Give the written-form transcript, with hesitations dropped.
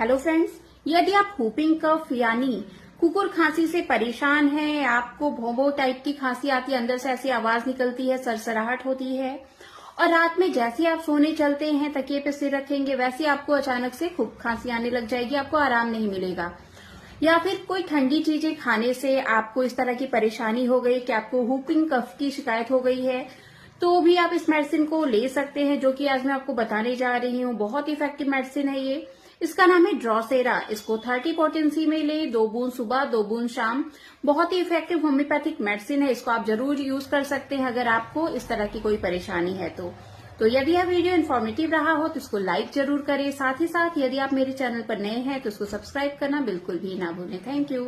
Hello friends, यदि आप whooping कफ यानी कुकुर खांसी से परेशान हैं, आपको भोंभो टाइप की खांसी आती है, अंदर से ऐसी आवाज निकलती है, सरसराहट होती है और रात में जैसे आप सोने चलते हैं, तकिए पे सिर रखेंगे, वैसे आपको अचानक से खूब खांसी आने लग जाएगी, आपको आराम नहीं मिलेगा। या फिर कोई ठंडी चीजें खाने से आपको इस तरह की परेशानी हो गई कि आपको whooping कफ की शिकायत हो गई है, तो भी आप इस मेडिसिन को ले सकते हैं, जो कि आज मैं आपको बताने जा रही हूँ। बहुत इफेक्टिव मेडिसिन है ये। इसका नाम है ड्रोसेरा। इसको 30 पोटेंसी में ले, 2 बूंद सुबह 2 बूंद शाम। बहुत ही इफेक्टिव होम्योपैथिक मेडिसिन है। इसको आप जरूर यूज कर सकते हैं अगर आपको इस तरह की कोई परेशानी है तो यदि यह वीडियो इन्फॉर्मेटिव रहा हो तो इसको लाइक जरूर करें। साथ ही साथ यदि आप मेरे चैनल पर नए हैं तो इसको सब्सक्राइब करना बिल्कुल भी ना भूलें। Thank you.